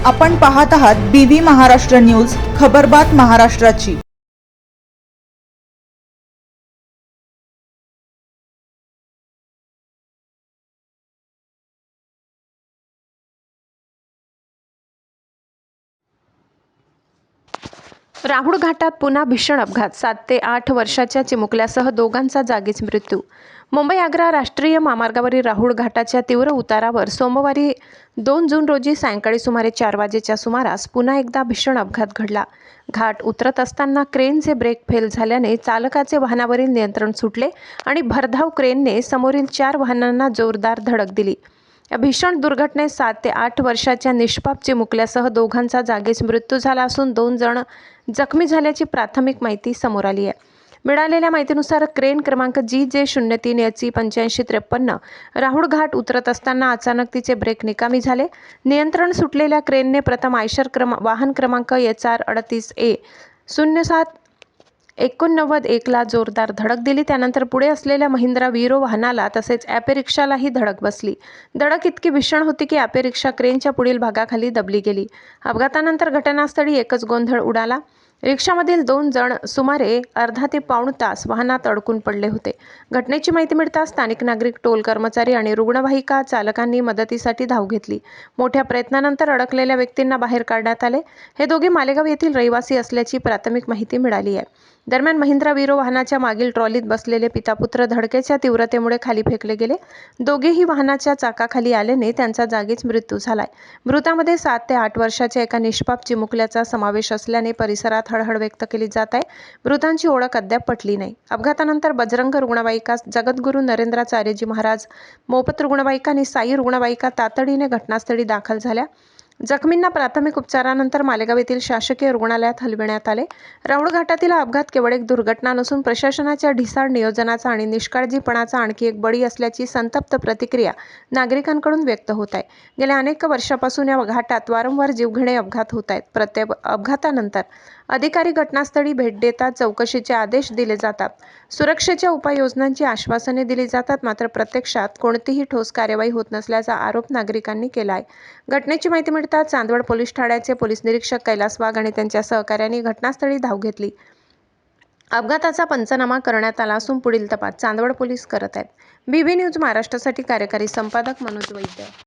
आपण पाहत आहात BV महाराष्ट्र न्यूज, खबरबात महाराष्ट्राची। राहुळ घाटात पुन्हा भीषण अपघात। 7 ते 8 वर्षाच्या चिमुकल्यासह दोघांचा जागीच मृत्यू। मुंबई आग्रा राष्ट्रीय महामार्गावरील राहुळ घाटाच्या तीव्र उतारावर सोमवारी 2 जून रोजी सायंकाळी सुमारे 4 वाजेच्या सुमारास पुन्हा एकदा भीषण अपघात घडला। घाट उतरत असताना क्रेनचे ब्रेक फेल झाल्याने चालकाचे वाहनावरील नियंत्रण सुटले आणि भरधाव क्रेनने समोरील 4 वाहनांना जोरदार धडक दिली। या भीषण दुर्घटनेत 7 ते 8 वर्षाच्या निष्पाप चिमुकल्यासह दोघांचा जागीच मृत्यू झाला असून 2 जण जखमी झाल्याची प्राथमिक माहिती समोर आली आहे। मिळालेल्या माहितीनुसार क्रेन क्रमांक GJ03 याची 8553 राहुळ घाट उतरत असताना अचानक तिचे ब्रेक निकामी झाले। नियंत्रण सुटलेल्या क्रेनने प्रथम आयशर वाहन क्रमांक HR38A 0789 ला जोरदार धडक दिली। त्यानंतर पुढे असलेल्या महिंद्रा वीरो वाहनाला तसेच ॲपे रिक्षालाही धडक बसली। धडक इतकी भीषण होती की ॲपे रिक्षा क्रेनच्या पुढील भागाखाली दबली गेली। अपघातानंतर घटनास्थळी एकच गोंधळ उडाला। रिक्षामधील 2 जण सुमारे अर्धा ते पाऊण तास वाहनात अडकून पडले होते। घटनेची माहिती मिळताच स्थानिक नागरिक, टोल कर्मचारी आणि रुग्णवाहिका चालकांनी मदतीसाठी धाव घेतली। मोठ्या प्रयत्नानंतर अडकलेल्या व्यक्तींना बाहेर काढण्यात आले। हे दोघे मालेगाव येथील रहिवासी असल्याची प्राथमिक माहिती मिळाली आहे। दरम्यान महिंद्रा वीरो वाहनाच्या मागील ट्रॉलीत बसलेले पितापुत्र धडकेच्या तीव्रतेमुळे खाली फेकले गेले। दोघेही वाहनाच्या चाकाखाली आल्याने त्यांचा जागीच मृत्यू झालाय। मृतांमध्ये 7 ते 8 वर्षाच्या एका निष्पाप चिमुकल्याचा समावेश असल्याने परिसरात हळहळ व्यक्त केली जात आहे। मृतांची ओळख अद्याप पटली नाही। अपघातानंतर बजरंग रुग्णवाहिका, जगद्गुरू नरेंद्राचार्यजी महाराज, मोफत रुग्णवाहिका आणि साई रुग्णवाहिका तातडीने घटनास्थळी दाखल झाल्या। जखमींना प्राथमिक उपचारानंतर मालेगाव येथील शासकीय रुग्णालयात हलविण्यात आले। राहुळ घाटातील हा अपघात केवळ एक दुर्घटना नसून प्रशासनाच्या ढिसाळ नियोजनाचा आणि निष्काळजीपणाचा आणखी एक बळी असल्याची संतप्त प्रतिक्रिया नागरिकांकडून व्यक्त होत आहे। गेल्या अनेक वर्षापासून या घाटात वारंवार जीवघेणे अपघात होत आहेत। प्रत्येक अपघातानंतर अधिकारी घटनास्थळी भेट देतात, चौकशीचे आदेश दिले जातात, सुरक्षेच्या उपाययोजनांची आश्वासने दिली जातात, मात्र प्रत्यक्षात कोणतीही ठोस कार्यवाही होत नसल्याचा आरोप नागरिकांनी केला आहे। घटनेची माहिती मिळताच चांदवड पोलीस ठाण्याचे पोलीस निरीक्षक कैलास वाघ आणि त्यांच्या सहकाऱ्यांनी घटनास्थळी धाव घेतली। अपघाताचा पंचनामा करण्यात आला असून पुढील तपास चांदवड पोलीस करत आहेत। BV न्यूज महाराष्ट्रासाठी कार्यकारी संपादक मनोज वैद्य।